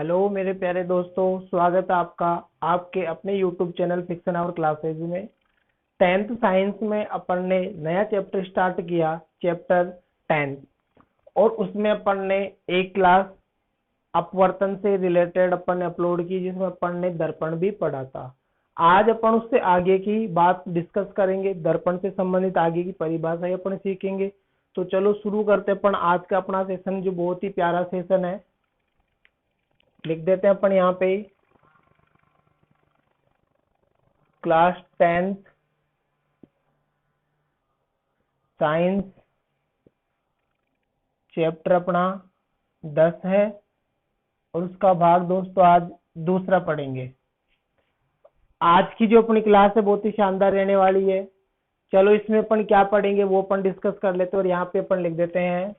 Hello मेरे प्यारे दोस्तों, स्वागत है आपका आपके अपने YouTube चैनल फिक्शन आवर क्लासेज में। 10th साइंस में अपन ने नया चैप्टर स्टार्ट किया, चैप्टर 10, और उसमें अपन ने एक क्लास अपवर्तन से रिलेटेड अपन ने अपलोड की, जिसमें अपन ने दर्पण भी पढ़ा था। आज अपन उससे आगे की बात डिस्कस करेंगे, दर्पण से संबंधित आगे की परिभाषाएं अपन सीखेंगे। तो चलो शुरू करते अपन आज का अपना सेशन, जो बहुत ही प्यारा सेशन है। लिख देते हैं अपन यहाँ पे क्लास 10th साइंस चैप्टर अपना 10 है, और उसका भाग दोस्तों आज दूसरा पढ़ेंगे। आज की जो अपनी क्लास है बहुत ही शानदार रहने वाली है। चलो इसमें अपन क्या पढ़ेंगे वो अपन डिस्कस कर लेते हैं, और यहाँ पे अपन लिख देते हैं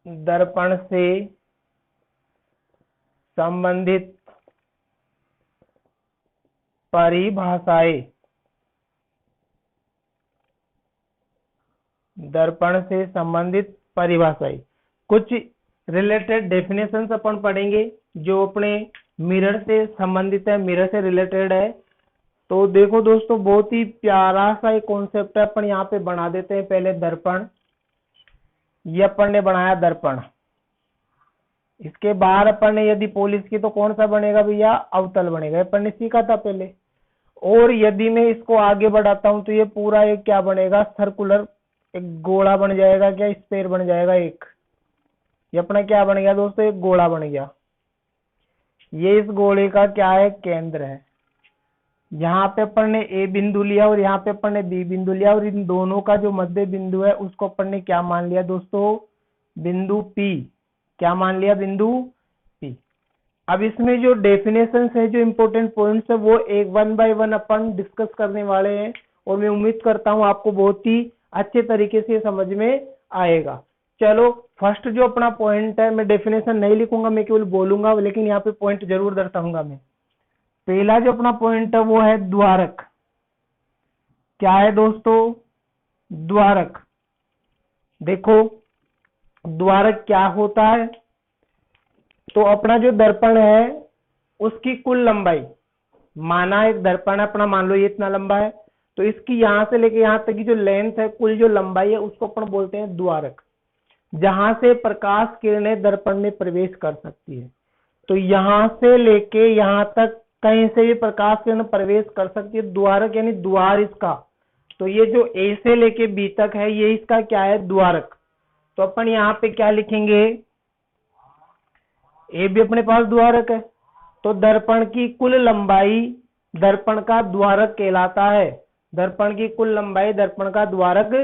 दर्पण से संबंधित परिभाषाएं। दर्पण से संबंधित परिभाषाएं, कुछ रिलेटेड डेफिनेशंस अपन पढ़ेंगे जो अपने मिरर से संबंधित है, मिरर से रिलेटेड है। तो देखो दोस्तों, बहुत ही प्यारा सा एक कॉन्सेप्ट है। अपन यहाँ पे बना देते हैं पहले दर्पण। ये अपन ने बनाया दर्पण। इसके बाहर अपन ने यदि पॉलिश की तो कौन सा बनेगा भैया? अवतल बनेगा। अपन ने सीखा था पहले। और यदि मैं इसको आगे बढ़ाता हूं तो ये पूरा एक क्या बनेगा? सर्कुलर, एक गोला बन जाएगा। क्या स्फीयर बन जाएगा एक। ये अपना क्या बन गया दोस्तों? एक गोला बन गया। ये इस गोले का क्या है? केंद्र है। यहाँ पे अपन ने ए बिंदु लिया और यहाँ पे अपन ने बी बिंदु लिया, और इन दोनों का जो मध्य बिंदु है उसको अपन ने क्या मान लिया दोस्तों? बिंदु पी। क्या मान लिया? बिंदु पी। अब इसमें जो डेफिनेशंस है, जो इंपॉर्टेंट पॉइंट्स है, वो एक 1 बाय 1 अपन डिस्कस करने वाले हैं, और मैं उम्मीद करता हूं आपको बहुत ही अच्छे तरीके से समझ में आएगा। चलो फर्स्ट जो अपना पॉइंट है, मैं डेफिनेशन नहीं लिखूंगा, मैं केवल बोलूंगा, लेकिन यहाँ पे पॉइंट जरूर दर्शाऊंगा मैं। पहला जो अपना पॉइंट है वो है द्वारक। क्या है दोस्तों? द्वारक। देखो द्वारक क्या होता है। तो अपना जो दर्पण है उसकी कुल लंबाई, माना एक दर्पण अपना, मान लो ये इतना लंबा है, तो इसकी यहां से लेके यहां तक की जो लेंथ है, कुल जो लंबाई है, उसको अपन बोलते हैं द्वारक। जहां से प्रकाश किरणें दर्पण में प्रवेश कर सकती है। तो यहां से लेके यहां तक कहीं से भी प्रकाश किरण प्रवेश कर सकती है। द्वारक यानी द्वार इसका। तो ये जो ए से लेके बी तक है, ये इसका क्या है? द्वारक। तो अपन यहाँ पे क्या लिखेंगे? ए भी अपने पास द्वारक है, तो दर्पण की कुल लंबाई दर्पण का द्वारक कहलाता है। दर्पण की कुल लंबाई दर्पण का द्वारक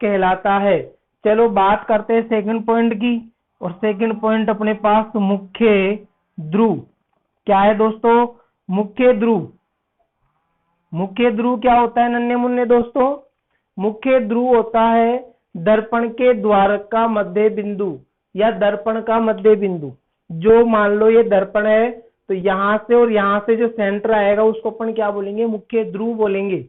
कहलाता है। चलो बात करते हैं सेकंड पॉइंट की, और सेकंड पॉइंट अपने पास मुख्य ध्रुव। क्या है दोस्तों? मुख्य ध्रुव। मुख्य ध्रुव क्या होता है नन्हे मुन्ने दोस्तों? मुख्य ध्रुव होता है दर्पण के द्वारक का मध्य बिंदु, या दर्पण का मध्य बिंदु। जो मान लो ये दर्पण है, तो यहां से और यहां से जो सेंटर आएगा उसको अपन क्या बोलेंगे? मुख्य ध्रुव बोलेंगे।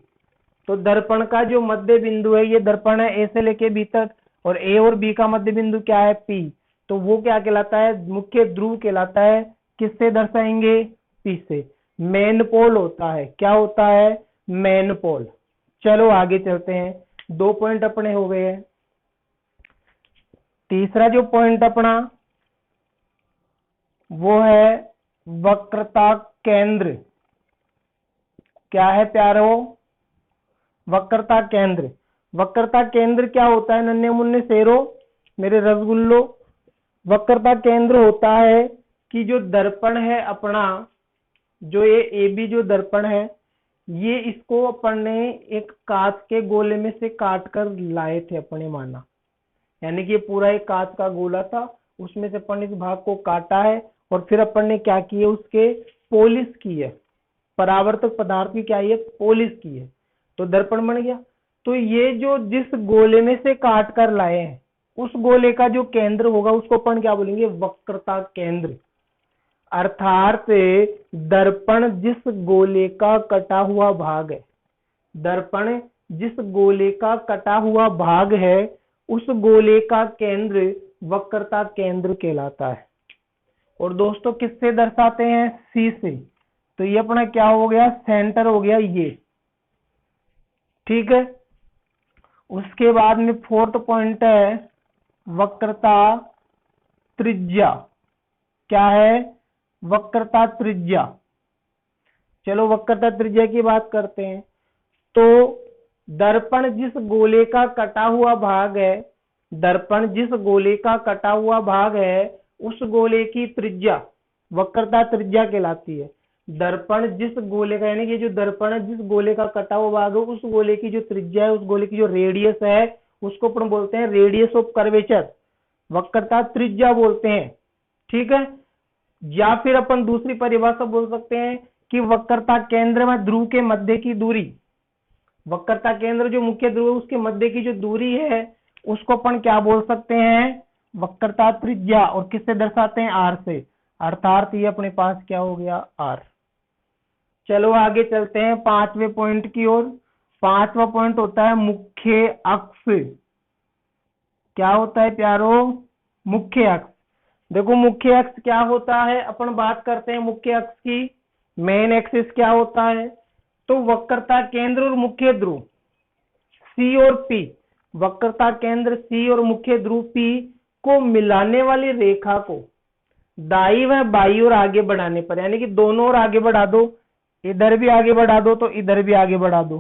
तो दर्पण का जो मध्य बिंदु है, ये दर्पण है ए से लेके बी तक, और ए और बी का मध्य बिंदु क्या है? पी। तो वो क्या कहलाता है? मुख्य ध्रुव कहलाता है। किससे दर्शाएंगे? पी से। मेन पोल होता है। क्या होता है? मेन पोल। चलो आगे चलते हैं। 2 पॉइंट अपने हो गए हैं। तीसरा जो पॉइंट अपना वो है वक्रता केंद्र। क्या है प्यारो? वक्रता केंद्र। वक्रता केंद्र क्या होता है नन्हे मुन्ने शेरो, मेरे रसगुल्लो? वक्रता केंद्र होता है कि जो दर्पण है अपना, जो ये ए बी जो दर्पण है, ये इसको अपन ने एक कांच के गोले में से काट कर लाए थे अपने, माना। यानी कि ये पूरा एक कांच का गोला था, उसमें से अपन ने इस भाग को काटा है, और फिर अपन ने क्या किया? उसके पॉलिश की है। परावर्तक पदार्थ की क्या है? पॉलिश की है, तो दर्पण बन गया। तो ये जो जिस गोले में से काट कर लाए हैं, उस गोले का जो केंद्र होगा उसको अपन क्या बोलेंगे? वक्रता केंद्र। अर्थात दर्पण जिस गोले का कटा हुआ भाग है, दर्पण जिस गोले का कटा हुआ भाग है, उस गोले का केंद्र वक्रता केंद्र कहलाता है। और दोस्तों किससे दर्शाते हैं? सी से। तो ये अपना क्या हो गया? सेंटर हो गया ये, ठीक है। उसके बाद में फोर्थ पॉइंट है वक्रता त्रिज्या। क्या है? वक्रता त्रिज्या। चलो वक्रता त्रिज्या की बात करते हैं। तो दर्पण जिस गोले का कटा हुआ भाग है, दर्पण जिस गोले का कटा हुआ भाग है उस गोले की त्रिज्या वक्रता त्रिज्या कहलाती है। दर्पण जिस गोले का, यानी कि जो दर्पण जिस गोले का कटा हुआ भाग है उस गोले की जो त्रिज्या है, उस गोले की जो रेडियस है, उसको अपन बोलते हैं रेडियस ऑफ कर्वेचर, वक्रता त्रिज्या बोलते हैं, ठीक है। या फिर अपन दूसरी परिभाषा बोल सकते हैं कि वक्रता केंद्र में ध्रुव के मध्य की दूरी, वक्रता केंद्र जो मुख्य ध्रुव है उसके मध्य की जो दूरी है उसको अपन क्या बोल सकते हैं? वक्रता त्रिज्या। और किससे दर्शाते हैं? आर से। अर्थात ये अपने पास क्या हो गया? आर। चलो आगे चलते हैं पांचवें पॉइंट की ओर। पांचवा पॉइंट होता है मुख्य अक्ष। क्या होता है प्यारो? मुख्य अक्ष। देखो मुख्य अक्ष क्या होता है, अपन बात करते हैं मुख्य अक्ष की। मेन एक्सिस क्या होता है? तो वक्रता केंद्र और मुख्य ध्रुव सी और पी, वक्रता केंद्र सी और मुख्य ध्रुव पी को मिलाने वाली रेखा को दाईं व बाईं ओर आगे बढ़ाने पर, यानी कि दोनों ओर आगे बढ़ा दो, इधर भी आगे बढ़ा दो तो इधर भी आगे बढ़ा दो,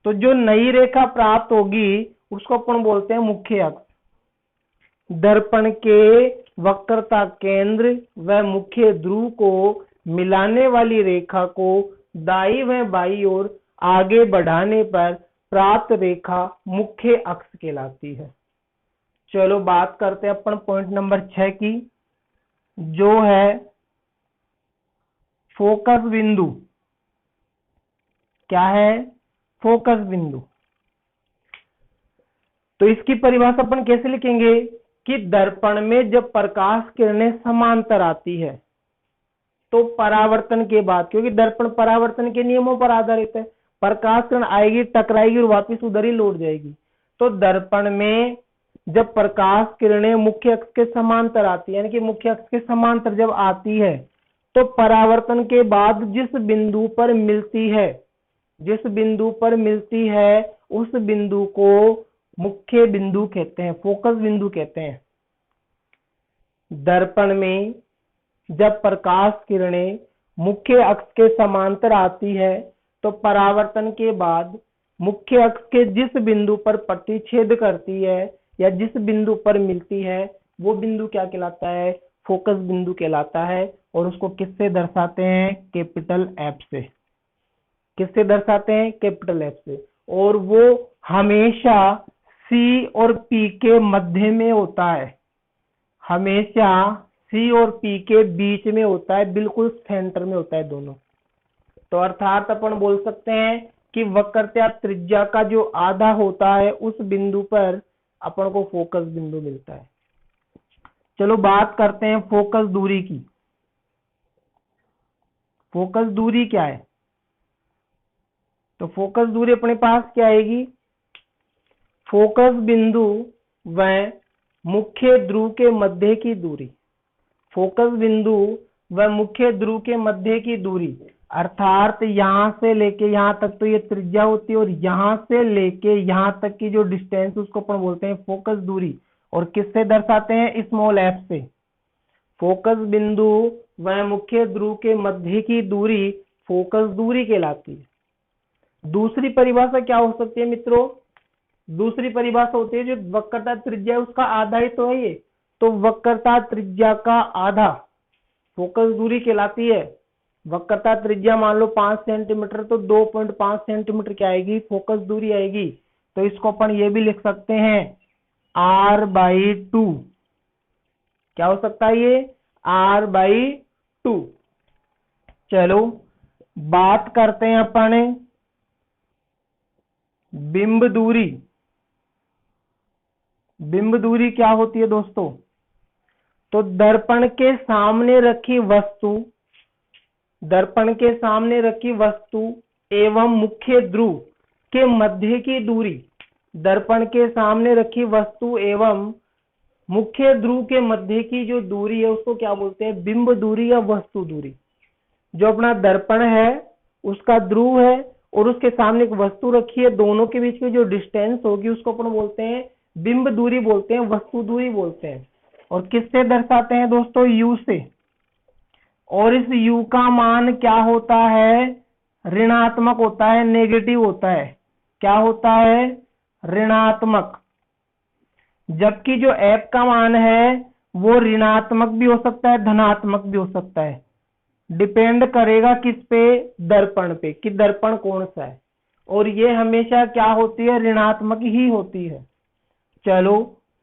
तो जो नई रेखा प्राप्त होगी उसको अपन बोलते हैं मुख्य अक्ष। दर्पण के वक्रता केंद्र व मुख्य ध्रुव को मिलाने वाली रेखा को दाईं व बाईं ओर आगे बढ़ाने पर प्राप्त रेखा मुख्य अक्ष कहलाती है। चलो बात करते हैं अपन पॉइंट नंबर 6 की, जो है फोकस बिंदु। क्या है? फोकस बिंदु। तो इसकी परिभाषा अपन कैसे लिखेंगे कि दर्पण में जब प्रकाश किरणें समांतर आती है तो परावर्तन के बाद, क्योंकि दर्पण परावर्तन के नियमों पर आधारित है, प्रकाश किरण आएगी, टकराएगी और वापस उधर ही लौट जाएगी। तो दर्पण में जब प्रकाश किरणें मुख्य अक्ष के समांतर आती है, यानी कि मुख्य अक्ष के समांतर जब आती है तो परावर्तन के बाद जिस बिंदु पर मिलती है, जिस बिंदु पर मिलती है उस बिंदु को मुख्य बिंदु कहते हैं, फोकस बिंदु कहते हैं। दर्पण में जब प्रकाश किरणें मुख्य अक्ष के समांतर आती है तो परावर्तन के बाद मुख्य अक्ष के जिस बिंदु पर प्रतिच्छेद करती है या जिस बिंदु पर मिलती है वो बिंदु क्या कहलाता है? फोकस बिंदु कहलाता है। और उसको किससे दर्शाते हैं? कैपिटल एफ से। किससे दर्शाते हैं? कैपिटल एफ से। और वो हमेशा सी और पी के मध्य में होता है, हमेशा सी और पी के बीच में होता है, बिल्कुल सेंटर में होता है दोनों। तो अर्थात अपन बोल सकते हैं कि वक्रता त्रिज्या का जो आधा होता है उस बिंदु पर अपन को फोकस बिंदु मिलता है। चलो बात करते हैं फोकस दूरी की। फोकस दूरी क्या है? तो फोकस दूरी अपने पास क्या आएगी? फोकस बिंदु व मुख्य ध्रुव के मध्य की दूरी, फोकस बिंदु व मुख्य ध्रुव के मध्य की दूरी, अर्थात यहां से लेके यहां तक तो ये त्रिज्या होती है और यहां से लेके यहां तक की जो डिस्टेंस उसको अपन बोलते हैं फोकस दूरी। और किससे दर्शाते हैं? स्मॉल एफ से। फोकस बिंदु व मुख्य ध्रुव के मध्य की दूरी फोकस दूरी कहलाती है। दूसरी परिभाषा क्या हो सकती है मित्रों? दूसरी परिभाषा होती है जो वक्रता त्रिज्या है उसका आधा ही तो है ये, तो वक्रता त्रिज्या का आधा फोकस दूरी कहलाती है। वक्रता त्रिज्या मान लो 5 सेंटीमीटर तो 2.5 सेंटीमीटर क्या आएगी? फोकस दूरी आएगी। तो इसको अपन ये भी लिख सकते हैं r/2। क्या हो सकता है ये? r/2। चलो बात करते हैं अपन बिंब दूरी। बिंब दूरी क्या होती है दोस्तों? तो दर्पण के सामने रखी वस्तु, दर्पण के सामने रखी वस्तु एवं मुख्य ध्रुव के मध्य की दूरी, दर्पण के सामने रखी वस्तु एवं मुख्य ध्रुव के मध्य की जो दूरी है उसको क्या बोलते हैं, बिंब दूरी या वस्तु दूरी। जो अपना दर्पण है उसका ध्रुव है और उसके सामने एक वस्तु रखी है, दोनों के बीच में जो डिस्टेंस होगी उसको अपन बोलते हैं बिंब दूरी बोलते हैं, वस्तु दूरी बोलते हैं। और किससे दर्शाते हैं दोस्तों, यू से। और इस यू का मान क्या होता है, ऋणात्मक होता है, नेगेटिव होता है। क्या होता है, ऋणात्मक। जबकि जो एफ का मान है वो ऋणात्मक भी हो सकता है, धनात्मक भी हो सकता है। डिपेंड करेगा किस पे, दर्पण पे, कि दर्पण कौन सा है। और ये हमेशा क्या होती है, ऋणात्मक ही होती है। चलो,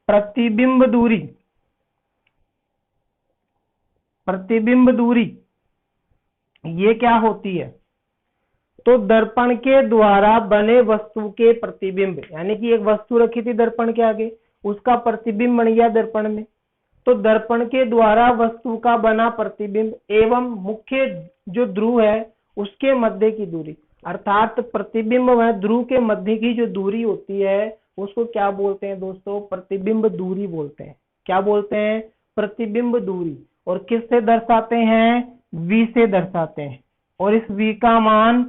प्रतिबिंब दूरी, प्रतिबिंब दूरी ये क्या होती है, तो दर्पण के द्वारा बने वस्तु के प्रतिबिंब, यानी कि एक वस्तु रखी थी दर्पण के आगे, उसका प्रतिबिंब बन गया दर्पण में, तो दर्पण के द्वारा वस्तु का बना प्रतिबिंब एवं मुख्य जो ध्रुव है उसके मध्य की दूरी, अर्थात प्रतिबिंब व ध्रुव के मध्य की जो दूरी होती है उसको क्या बोलते हैं दोस्तों, प्रतिबिंब दूरी बोलते हैं। क्या बोलते हैं, प्रतिबिंब दूरी। और किससे दर्शाते हैं, v से दर्शाते हैं। और इस v का मान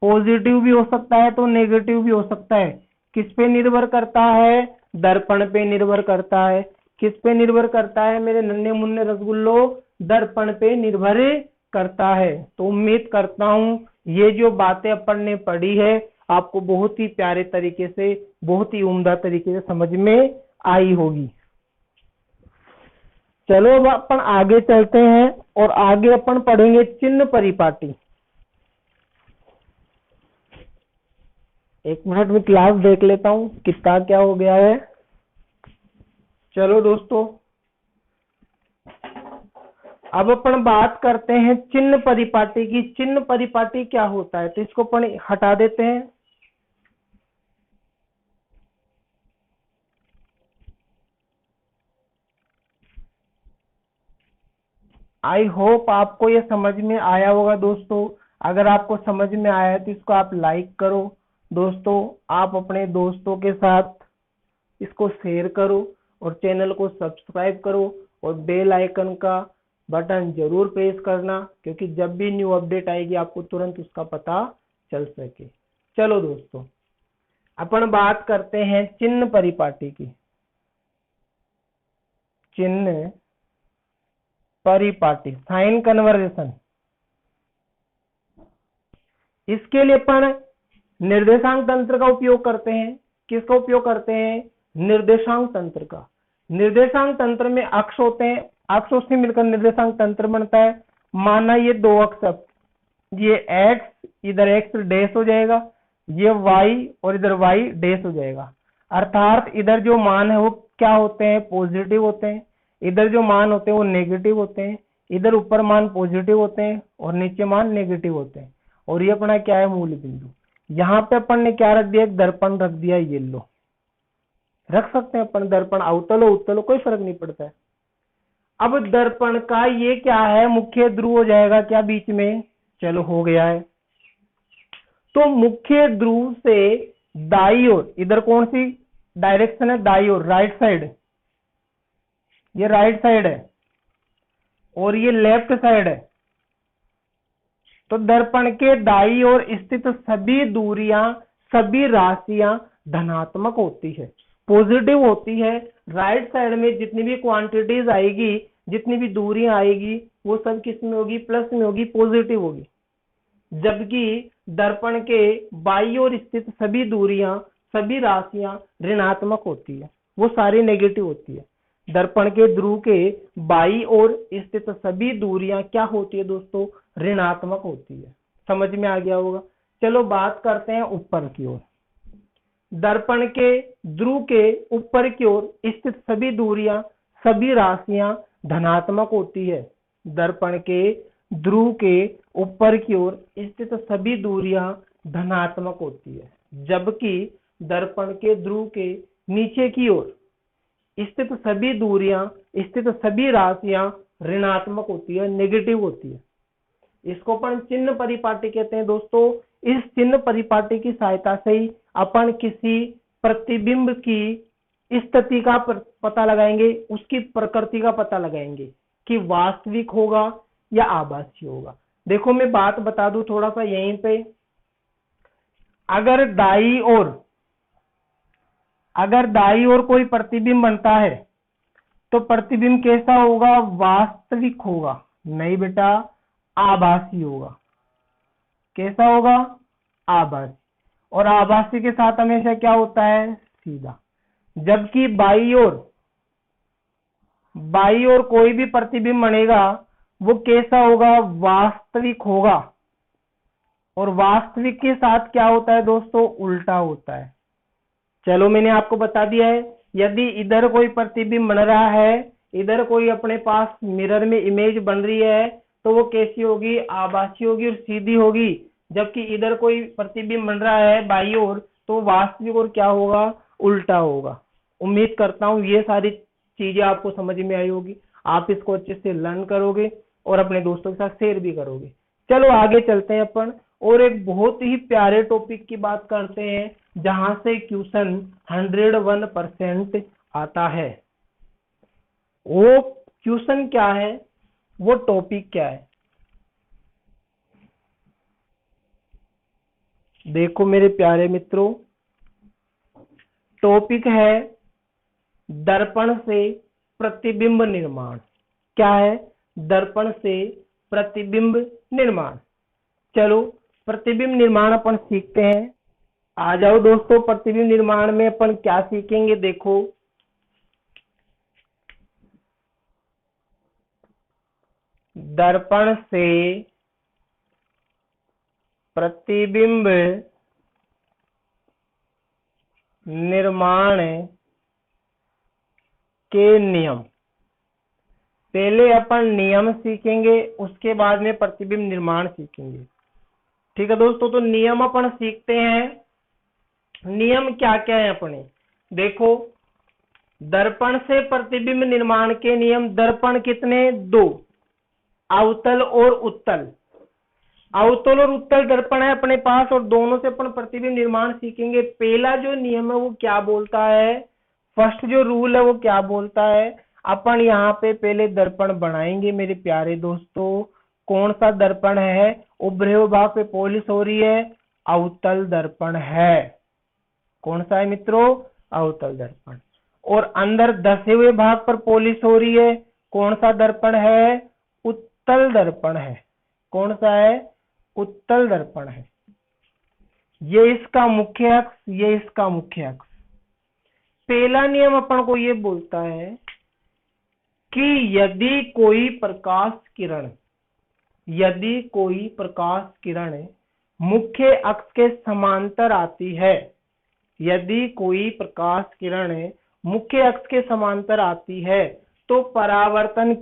पॉजिटिव भी हो सकता है तो नेगेटिव भी हो सकता है। किस पे निर्भर करता है, दर्पण पे निर्भर करता है। किस पे निर्भर करता है मेरे नन्हे मुन्ने रसगुल्लो, दर्पण पे निर्भर करता है। तो उम्मीद करता हूं ये जो बातें अपन ने पढ़ी है आपको बहुत ही प्यारे तरीके से, बहुत ही उम्दा तरीके से समझ में आई होगी। चलो अब अपन आगे चलते हैं और आगे अपन पढ़ेंगे चिन्ह परिपाटी। एक मिनट में क्लास देख लेता हूं कितना क्या हो गया है। चलो दोस्तों, अब अपन बात करते हैं चिन्ह परिपाटी की। चिन्ह परिपाटी क्या होता है, तो इसको अपन हटा देते हैं। आई होप आपको ये समझ में आया होगा दोस्तों। अगर आपको समझ में आया तो इसको आप लाइक करो दोस्तों, आप अपने दोस्तों के साथ इसको शेयर करो और चैनल को सब्सक्राइब करो और बेल आइकन का बटन जरूर प्रेस करना, क्योंकि जब भी न्यू अपडेट आएगी आपको तुरंत उसका पता चल सके। चलो दोस्तों, अपन बात करते हैं चिन्ह परिपाटी की। चिन्ह परिपाटी, साइन कन्वर्जेशन। इसके लिए अपन निर्देशांक तंत्र का उपयोग करते हैं। किसका उपयोग करते हैं, निर्देशांक तंत्र का। निर्देशांक तंत्र में अक्ष होते हैं, अक्षों से मिलकर निर्देशांक तंत्र बनता है। माना ये दो अक्ष, ये x, इधर x डैश हो जाएगा, ये y और इधर y डैश हो जाएगा। अर्थात इधर जो मान है वो क्या होते हैं, पॉजिटिव होते हैं। इधर जो मान होते हैं वो नेगेटिव होते हैं। इधर ऊपर मान पॉजिटिव होते हैं और नीचे मान नेगेटिव होते हैं। और ये अपना क्या है, मूल बिंदु। यहाँ पे अपन ने क्या रख दिया, एक दर्पण रख दिया, येलो रख सकते हैं अपन, दर्पण अवतल हो उत्तल हो कोई फर्क नहीं पड़ता है। अब दर्पण का ये क्या है, मुख्य ध्रुव हो जाएगा क्या बीच में, चलो हो गया है। तो मुख्य ध्रुव से दाई ओर, इधर कौन सी डायरेक्शन है, दाई ओर, राइट साइड, ये राइट साइड है और ये लेफ्ट साइड है। तो दर्पण के दाई ओर स्थित सभी दूरियां, सभी राशियां धनात्मक होती है, पॉजिटिव होती है। राइट साइड में जितनी भी क्वांटिटीज आएगी, जितनी भी दूरियां आएगी, वो सब किस में होगी, प्लस में होगी, पॉजिटिव होगी। जबकि दर्पण के बाई ओर स्थित सभी दूरियां, सभी राशियां ऋणात्मक होती है, वो सारी नेगेटिव होती है। दर्पण के ध्रुव के बाई ओर स्थित सभी दूरियां क्या होती है दोस्तों, ऋणात्मक होती है। समझ में आ गया होगा। चलो बात करते हैं ऊपर की ओर। दर्पण के ध्रुव के ऊपर की ओर स्थित सभी दूरियां, सभी राशियां धनात्मक होती है। दर्पण के ध्रुव के ऊपर की ओर स्थित सभी दूरियां धनात्मक होती है, जबकि दर्पण के ध्रुव के नीचे की ओर स्थित सभी दूरियां, स्थित सभी राशियां ऋणात्मक होती है, नेगेटिव होती है। इसको अपन चिन्ह परिपाटी कहते हैं दोस्तों। इस चिन्ह परिपाटी की सहायता से ही अपन किसी प्रतिबिंब की स्थिति का पता लगाएंगे, उसकी प्रकृति का पता लगाएंगे कि वास्तविक होगा या आभासी होगा। देखो मैं बात बता दूं थोड़ा सा यहीं पे, अगर दाई और कोई प्रतिबिंब बनता है तो प्रतिबिंब कैसा होगा? वास्तविक होगा, नहीं बेटा आभासी होगा। कैसा होगा? आभासी। और आभासी के साथ हमेशा क्या होता है? सीधा। जबकि बाई और कोई भी प्रतिबिंब बनेगा वो कैसा होगा? वास्तविक होगा। और वास्तविक के साथ क्या होता है दोस्तों? उल्टा होता है। चलो मैंने आपको बता दिया है, यदि इधर कोई प्रतिबिंब बन रहा है, इधर कोई अपने पास मिरर में इमेज बन रही है, तो वो कैसी होगी? आभासी होगी और सीधी होगी। जबकि इधर कोई प्रतिबिंब बन रहा है बाई ओर, तो वास्तविक और क्या होगा? उल्टा होगा। उम्मीद करता हूँ ये सारी चीजें आपको समझ में आई होगी, आप इसको अच्छे से लर्न करोगे और अपने दोस्तों के साथ शेयर भी करोगे। चलो आगे चलते हैं अपन और एक बहुत ही प्यारे टॉपिक की बात करते हैं जहां से क्वेश्चन 101% आता है। वो क्वेश्चन क्या है, वो टॉपिक क्या है? देखो मेरे प्यारे मित्रों, टॉपिक है दर्पण से प्रतिबिंब निर्माण। क्या है? दर्पण से प्रतिबिंब निर्माण। चलो प्रतिबिंब निर्माण अपन सीखते हैं। आ जाओ दोस्तों, प्रतिबिंब निर्माण में अपन क्या सीखेंगे? देखो दर्पण से प्रतिबिंब निर्माण के नियम। पहले अपन नियम सीखेंगे, उसके बाद में प्रतिबिंब निर्माण सीखेंगे। ठीक है दोस्तों, तो नियम अपन सीखते हैं। नियम क्या क्या है अपने? देखो दर्पण से प्रतिबिंब निर्माण के नियम। दर्पण कितने? 2, अवतल और उत्तल। अवतल और उत्तल दर्पण है अपने पास और दोनों से अपन प्रतिबिंब निर्माण सीखेंगे। पहला जो नियम है वो क्या बोलता है? फर्स्ट जो रूल है वो क्या बोलता है? अपन यहाँ पे पहले दर्पण बनाएंगे मेरे प्यारे दोस्तों। कौन सा दर्पण है? उभरे हुए भाग पे पॉलिश हो रही है, अवतल दर्पण है। कौन सा है मित्रों? अवतल दर्पण। और अंदर धसे हुए भाग पर पॉलिश हो रही है, कौन सा दर्पण है? उत्तल दर्पण है। कौन सा है? उत्तल दर्पण है। ये इसका मुख्य अक्ष, ये इसका मुख्य अक्ष। पहला नियम अपन को ये बोलता है कि यदि कोई प्रकाश किरण मुख्य अक्ष के समांतर आती है, यदि कोई प्रकाश किरण मुख्य अक्ष के समांतर आती है तो परावर्तन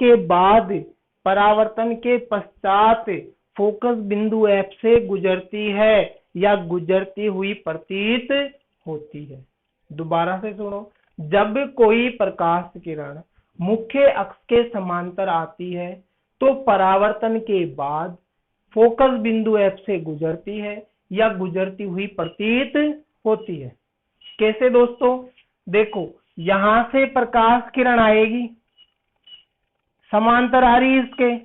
के पश्चात फोकस बिंदु F से गुजरती है या गुजरती हुई प्रतीत होती है। दोबारा से सुनो, जब कोई प्रकाश किरण मुख्य अक्ष के समांतर आती है तो परावर्तन के बाद फोकस बिंदु F से गुजरती है या गुजरती हुई प्रतीत होती है। कैसे दोस्तों? देखो यहां से प्रकाश किरण आएगी, समांतर आ रही है इसके,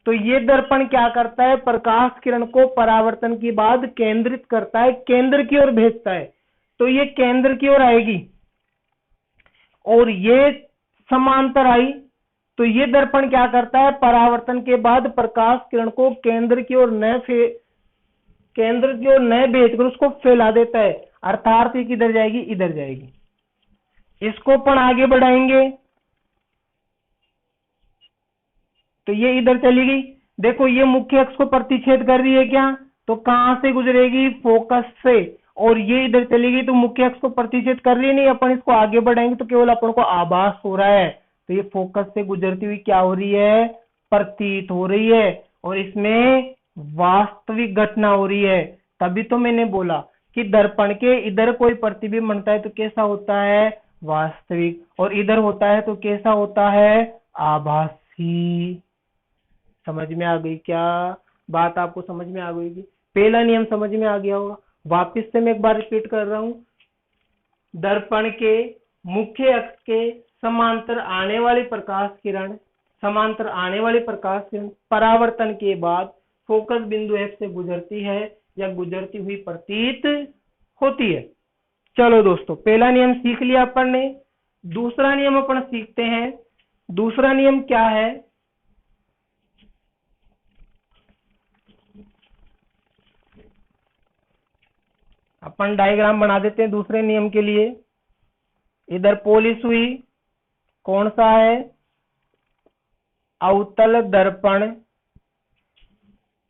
तो ये दर्पण क्या करता है? प्रकाश किरण को परावर्तन के बाद केंद्रित करता है, केंद्र की ओर भेजता है। तो ये केंद्र की ओर आएगी और ये समांतर आई, तो ये दर्पण क्या करता है? परावर्तन के बाद प्रकाश किरण को केंद्र की ओर न भेजकर उसको फैला देता है। अर्थात ये किधर जाएगी? इधर जाएगी। इसको अपन आगे बढ़ाएंगे तो ये इधर चली गई। देखो ये मुख्य अक्ष को प्रतिच्छेद कर रही है क्या? तो कहां से गुजरेगी? फोकस से। और ये इधर चली गई तो मुख्य अक्ष को प्रतिच्छेद कर रही नहीं। अपन इसको आगे बढ़ाएंगे तो केवल अपन को आभास हो रहा है। तो ये फोकस से गुजरती हुई क्या हो रही है? प्रतीत हो रही है और इसमें वास्तविक घटना हो रही है। तभी तो मैंने बोला कि दर्पण के इधर कोई प्रतिबिंब बनता है तो कैसा होता है? वास्तविक, और इधर होता है तो कैसा होता है? आभासी। समझ में आ गई क्या बात? आपको समझ में आ गई? पहला नियम समझ में आ गया होगा। वापस से मैं एक बार रिपीट कर रहा हूं, दर्पण के मुख्य अक्ष के समांतर आने वाली प्रकाश किरण परावर्तन के बाद फोकस बिंदु F से गुजरती है या गुजरती हुई प्रतीत होती है। चलो दोस्तों, पहला नियम सीख लिया अपन ने। दूसरा नियम अपन सीखते हैं। दूसरा नियम क्या है? अपन डायग्राम बना देते हैं दूसरे नियम के लिए। इधर पोलिस हुई, कौन सा है? अवतल दर्पण।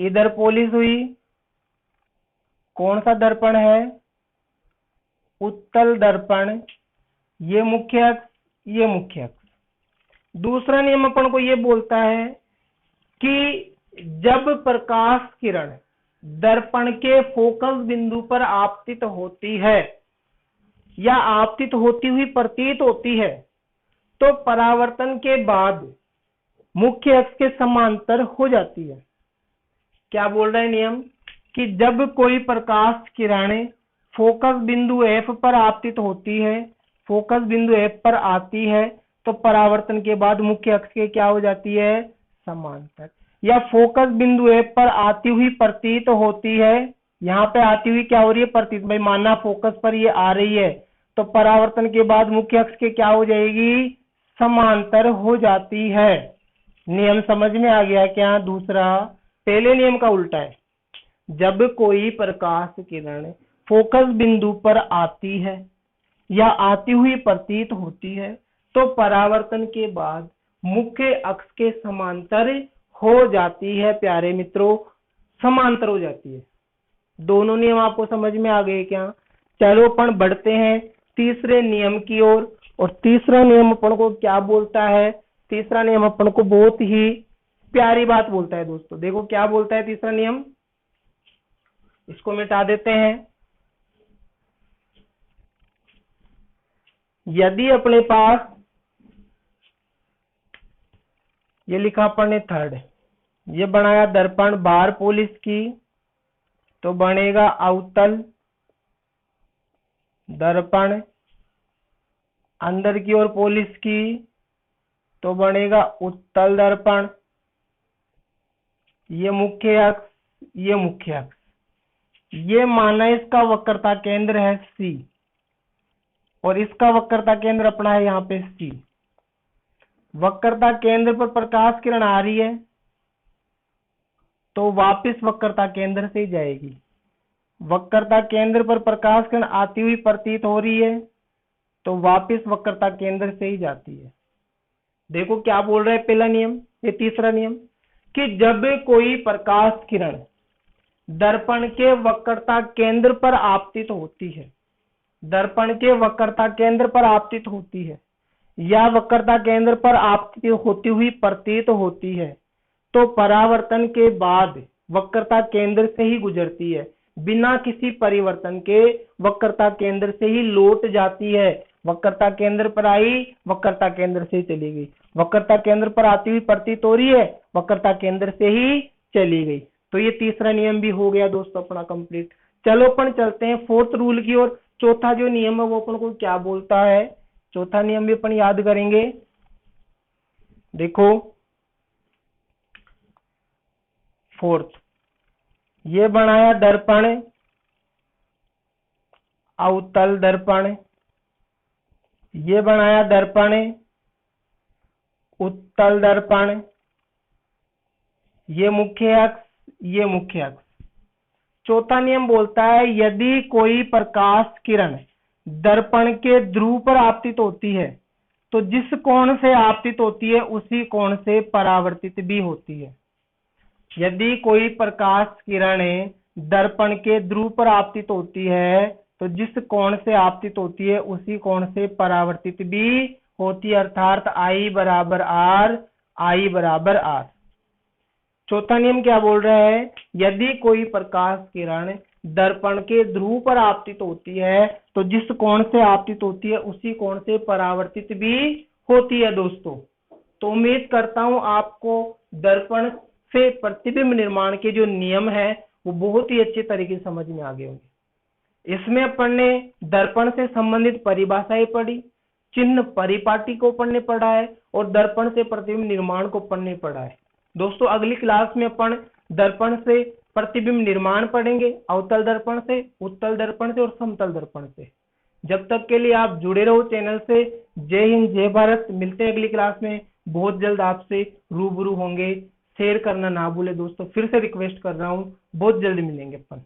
इधर पोलिस हुई, कौन सा दर्पण है? उत्तल दर्पण। ये मुख्य अक्ष, ये मुख्य अक्ष। दूसरा नियम अपन को ये बोलता है कि जब प्रकाश किरण दर्पण के फोकस बिंदु पर आपतित होती है या आपतित होती हुई प्रतीत होती है तो परावर्तन के बाद मुख्य अक्ष के समांतर हो जाती है। क्या बोल रहा है नियम? कि जब कोई प्रकाश किरण फोकस बिंदु F पर आपतित होती है, फोकस बिंदु F पर आती है तो परावर्तन के बाद मुख्य अक्ष के क्या हो जाती है? समांतर। या फोकस बिंदु F पर आती हुई प्रतीत होती है, यहाँ पे आती हुई क्या हो रही है? प्रतीत। भाई माना फोकस पर ये आ रही है तो परावर्तन के बाद मुख्य अक्ष के क्या हो जाएगी? समांतर हो जाती है। नियम समझ में आ गया क्या? दूसरा, पहले नियम का उल्टा है। जब कोई प्रकाश किरण फोकस बिंदु पर आती है या आती हुई प्रतीत होती है तो परावर्तन के बाद मुख्य अक्ष के समांतर हो जाती है। प्यारे मित्रों, समांतर हो जाती है। दोनों नियम आपको समझ में आ गए क्या? चलो अपन बढ़ते हैं तीसरे नियम की ओर। और तीसरा नियम अपन को क्या बोलता है? तीसरा नियम अपन को बहुत ही प्यारी बात बोलता है दोस्तों। देखो क्या बोलता है तीसरा नियम, इसको मिटा देते हैं। यदि अपने पास ये लिखा अपन ने थर्ड, ये बनाया दर्पण बाहर पोलिस की तो बनेगा अवतल दर्पण, अंदर की ओर पोलिस की तो बनेगा उत्तल दर्पण। ये मुख्य अक्ष, ये मुख्य अक्ष। ये माना इसका वक्रता केंद्र है C और इसका वक्रता केंद्र अपना है यहाँ पे C। वक्रता केंद्र पर प्रकाश किरण आ रही है तो वापस वक्रता केंद्र से जाएगी। वक्रता केंद्र पर प्रकाश किरण आती हुई प्रतीत हो रही है तो वापस वक्रता केंद्र से ही जाती है। देखो क्या बोल रहा है पहला नियम, ये तीसरा नियम, कि जब कोई प्रकाश किरण दर्पण के वक्रता केंद्र पर आपतित होती है, दर्पण के वक्रता केंद्र पर आपतित होती है या वक्रता केंद्र पर आपतित होती हुई प्रतीत होती है तो परावर्तन के बाद वक्रता केंद्र से ही गुजरती है, बिना किसी परिवर्तन के वक्रता केंद्र से ही लौट जाती है। वक्रता केंद्र पर आई, वक्रता केंद्र से चली गई, वक्रता केंद्र पर आती हुई प्रतीत हो रही है, वक्रता केंद्र से ही चली गई। तो ये तीसरा नियम भी हो गया दोस्तों अपना कंप्लीट। चलो अपन चलते हैं फोर्थ रूल की ओर। चौथा जो नियम है वो अपन को क्या बोलता है? चौथा नियम भी अपन याद करेंगे। देखो फोर्थ, ये बनाया दर्पण अवतल दर्पण, ये बनाया दर्पण उत्तल दर्पण, ये मुख्य अक्ष, ये मुख्य अक्ष। चौथा नियम बोलता है यदि कोई प्रकाश किरण दर्पण के ध्रुव पर आपतित होती है तो जिस कोण से आपतित होती है उसी कोण से परावर्तित भी होती है। यदि कोई प्रकाश किरण दर्पण के ध्रुव पर आपतित होती है तो जिस कोण से आपतित होती है उसी कोण से परावर्तित भी होती है, अर्थात I बराबर R, I बराबर R। चौथा नियम क्या बोल रहा है? यदि कोई प्रकाश किरण दर्पण के ध्रुव पर आपतित होती है तो जिस कोण से आपतित होती है उसी कोण से परावर्तित भी होती है दोस्तों। तो उम्मीद करता हूं आपको दर्पण से प्रतिबिंब निर्माण के जो नियम है वो बहुत ही अच्छे तरीके से समझ में आ गए होंगे। इसमें अपन ने दर्पण से संबंधित परिभाषाएं पढ़ी, चिन्ह परिपाटी को अपन ने पढ़ा है और दर्पण से प्रतिबिंब निर्माण को अपन ने पढ़ा है। दोस्तों अगली क्लास में अपन दर्पण से प्रतिबिंब निर्माण पढ़ेंगे, अवतल दर्पण से, उत्तल दर्पण से और समतल दर्पण से। जब तक के लिए आप जुड़े रहो चैनल से। जय हिंद, जय भारत। मिलते हैं अगली क्लास में, बहुत जल्द आपसे रूबरू होंगे। शेयर करना ना भूले दोस्तों, फिर से रिक्वेस्ट कर रहा हूँ, बहुत जल्द मिलेंगे अपन।